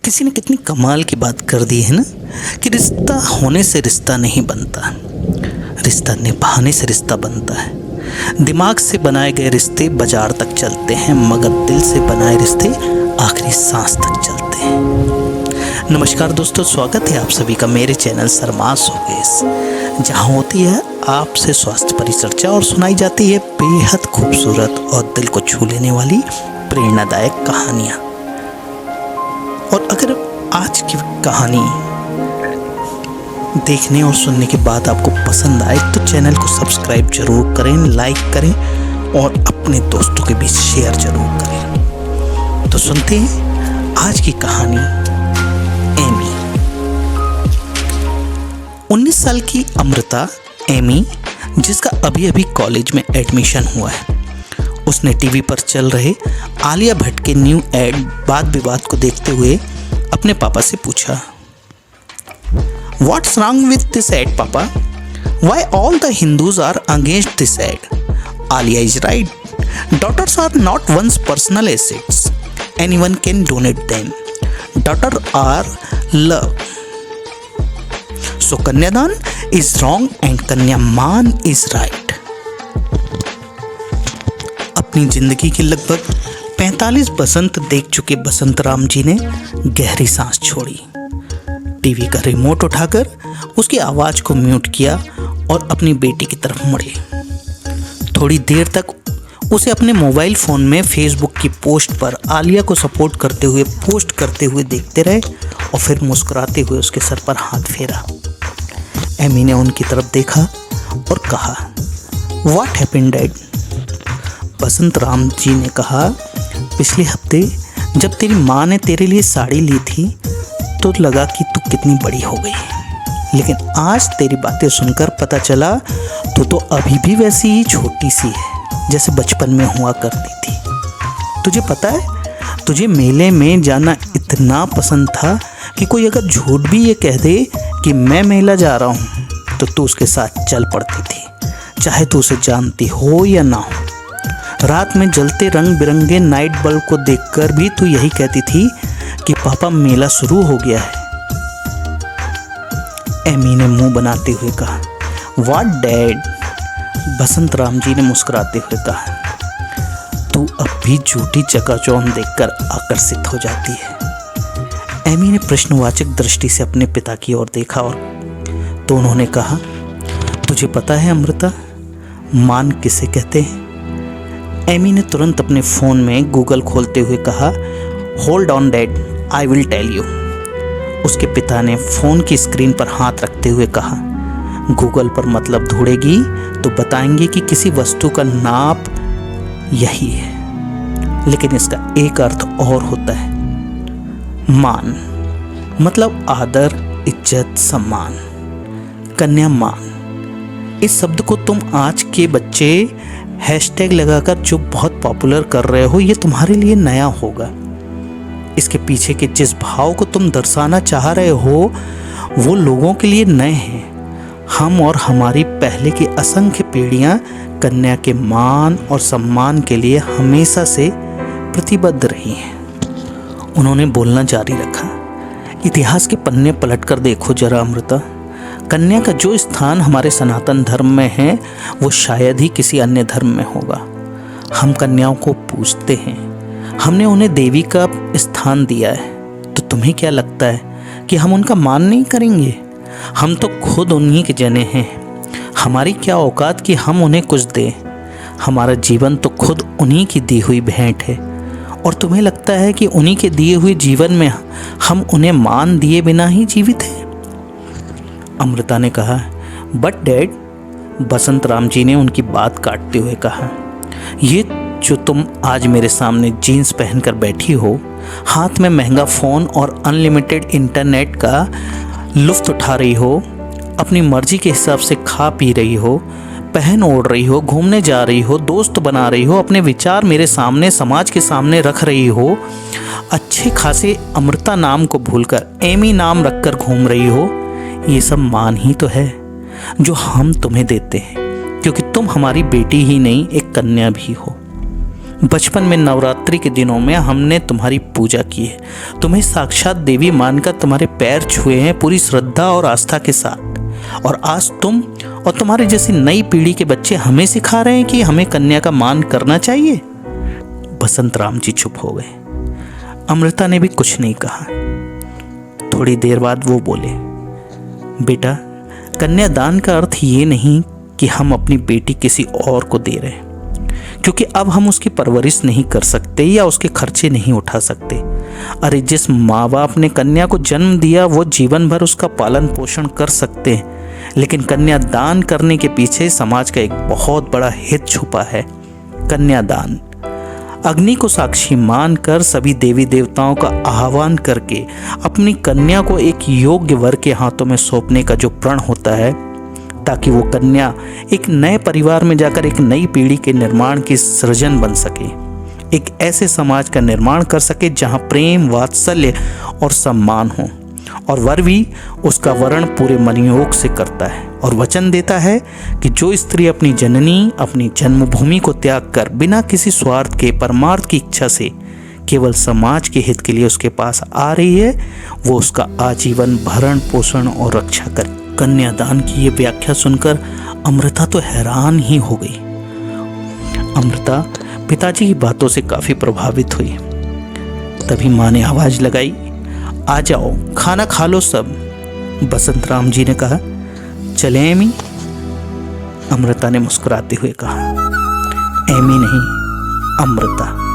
किसी ने कितनी कमाल की बात कर दी है ना कि रिश्ता होने से रिश्ता नहीं बनता, रिश्ता निभाने से रिश्ता बनता है। दिमाग से बनाए गए रिश्ते बाजार तक चलते हैं, मगर दिल से बनाए रिश्ते आखिरी सांस तक चलते हैं। नमस्कार दोस्तों, स्वागत है आप सभी का मेरे चैनल सरमास होगेस, जहां होती है आपसे स्वास्थ्य परिचर्चा और सुनाई जाती है बेहद खूबसूरत और दिल को छू लेने वाली प्रेरणादायक कहानियां। और अगर आज की कहानी देखने और सुनने के बाद आपको पसंद आए तो चैनल को सब्सक्राइब जरूर करें, लाइक करें और अपने दोस्तों के बीच शेयर जरूर करें। तो सुनते हैं आज की कहानी। एमी। 19 साल की अमृता एमी, जिसका अभी अभी कॉलेज में एडमिशन हुआ है, उसने टीवी पर चल रहे आलिया भट्ट के न्यू एड वाद विवाद को देखते हुए अपने पापा से पूछा, What's wrong with this ad, Papa? Why all the Hindus are against this ad? Alia is right. Daughters are not one's personal assets. Anyone can donate them. Daughters are love. So Kanyadan is wrong and Kanyaman is right. अपनी जिंदगी की लगभग 45 बसंत देख चुके बसंत राम जी ने गहरी सांस छोड़ी। टीवी का रिमोट उठाकर उसकी आवाज को म्यूट किया और अपनी बेटी की तरफ मुड़े। थोड़ी देर तक उसे अपने मोबाइल फोन में फेसबुक की पोस्ट पर आलिया को सपोर्ट करते हुए देखते रहे और फिर मुस्कुराते हुए उसके सर पर हाथ फेरा। एमी ने उनकी तरफ देखा और कहा, What happened, Dad? Basant Ram ji ने कहा, पिछले हफ्ते जब तेरी माँ ने तेरे लिए साड़ी ली थी तो लगा कि तू कितनी बड़ी हो गई, लेकिन आज तेरी बातें सुनकर पता चला तो अभी भी वैसी ही छोटी सी है जैसे बचपन में हुआ करती थी। तुझे पता है, तुझे मेले में जाना इतना पसंद था कि कोई अगर झूठ भी ये कह दे कि मैं मेला जा रहा हूँ तो तू उसके साथ चल पड़ती थी, चाहे तू उसे जानती हो या ना हो। रात में जलते रंग बिरंगे नाइट बल्ब को देखकर भी तू यही कहती थी कि पापा मेला शुरू हो गया है। एमी ने मुंह बनाते हुए कहा, What, Dad? बसंत राम जी ने मुस्कुराते हुए कहा, तू अब भी झूठी चकाचौंध देखकर आकर्षित हो जाती है। एमी ने प्रश्नवाचक दृष्टि से अपने पिता की ओर देखा और तो उन्होंने कहा, तुझे पता है अमृता, मान किसे कहते हैं? एमी ने तुरंत अपने फ़ोन में गूगल खोलते हुए कहा, hold on dad, I will tell you. उसके पिता ने फ़ोन की स्क्रीन पर हाथ रखते हुए कहा, गूगल पर मतलब ढूंढेगी तो बताएंगे कि किसी वस्तु का नाप यही है, लेकिन इसका एक अर्थ और होता है, मान, मतलब आदर, इज्जत, सम्मान। कन्यामान, इस शब्द को तुम आज के बच्चे हैशटैग लगाकर जो बहुत पॉपुलर कर रहे हो, ये तुम्हारे लिए नया होगा। इसके पीछे के जिस भाव को तुम दर्शाना चाह रहे हो वो लोगों के लिए नए हैं। हम और हमारी पहले की असंख्य पीढ़ियां कन्या के मान और सम्मान के लिए हमेशा से प्रतिबद्ध रही हैं। उन्होंने बोलना जारी रखा, इतिहास के पन्ने पलटकर देखो जरा अमृता, कन्या का जो स्थान हमारे सनातन धर्म में है वो शायद ही किसी अन्य धर्म में होगा। हम कन्याओं को पूजते हैं, हमने उन्हें देवी का स्थान दिया है, तो तुम्हें क्या लगता है कि हम उनका मान नहीं करेंगे? हम तो खुद उन्हीं के जने हैं, हमारी क्या औकात कि हम उन्हें कुछ दें? हमारा जीवन तो खुद उन्हीं की दी हुई भेंट है, और तुम्हें लगता है कि उन्हीं के दिए हुए जीवन में हम उन्हें मान दिए बिना ही जीवित हैं? अमृता ने कहा, बट डैड, बसंत राम जी ने उनकी बात काटते हुए कहा, ये जो तुम आज मेरे सामने जीन्स पहनकर बैठी हो, हाथ में महंगा फ़ोन और अनलिमिटेड इंटरनेट का लुफ्त उठा रही हो, अपनी मर्जी के हिसाब से खा पी रही हो, पहन ओढ़ रही हो, घूमने जा रही हो, दोस्त बना रही हो, अपने विचार मेरे सामने, समाज के सामने रख रही हो, अच्छे खासे अमृता नाम को भूलकर एमी नाम रखकर घूम रही हो, ये सब मान ही तो है जो हम तुम्हें देते हैं, क्योंकि तुम हमारी बेटी ही नहीं, एक कन्या भी हो। बचपन में नवरात्रि के दिनों में हमने तुम्हारी पूजा की है, तुम्हें साक्षात देवी मानकर तुम्हारे पैर छुए हैं पूरी श्रद्धा और आस्था के साथ। और आज तुम और तुम्हारे जैसी नई पीढ़ी के बच्चे हमें सिखा रहे हैं कि हमें कन्या का मान करना चाहिए। बसंत राम जी चुप हो गए। अमृता ने भी कुछ नहीं कहा। थोड़ी देर बाद वो बोले, बेटा, कन्यादान का अर्थ ये नहीं कि हम अपनी बेटी किसी और को दे रहे हैं, क्योंकि अब हम उसकी परवरिश नहीं कर सकते या उसके खर्चे नहीं उठा सकते। अरे जिस माँ बाप ने कन्या को जन्म दिया वो जीवन भर उसका पालन पोषण कर सकते हैं, लेकिन कन्यादान करने के पीछे समाज का एक बहुत बड़ा हित छुपा है। कन्यादान अग्नि को साक्षी मानकर सभी देवी देवताओं का आह्वान करके अपनी कन्या को एक योग्य वर के हाथों में सौंपने का जो प्रण होता है, ताकि वो कन्या एक नए परिवार में जाकर एक नई पीढ़ी के निर्माण की सृजन बन सके, एक ऐसे समाज का निर्माण कर सके जहां प्रेम, वात्सल्य और सम्मान हो। और वर भी उसका वर्ण पूरे मनयोग से करता है और वचन देता है कि जो स्त्री अपनी जननी, अपनी जन्मभूमि को त्याग कर बिना किसी स्वार्थ के, परमार्थ की इच्छा से केवल समाज के हित के लिए उसके पास आ रही है, वो उसका आजीवन भरण पोषण और रक्षा करे। कन्यादान की ये व्याख्या सुनकर अमृता तो हैरान ही हो गई। अमृता पिताजी की बातों से काफी प्रभावित हुई। तभी माँ ने आवाज लगाई, आ जाओ, खाना खा लो सब। बसंत राम जी ने कहा, चले एमी? अमृता ने मुस्कुराते हुए कहा, एमी नहीं, अमृता।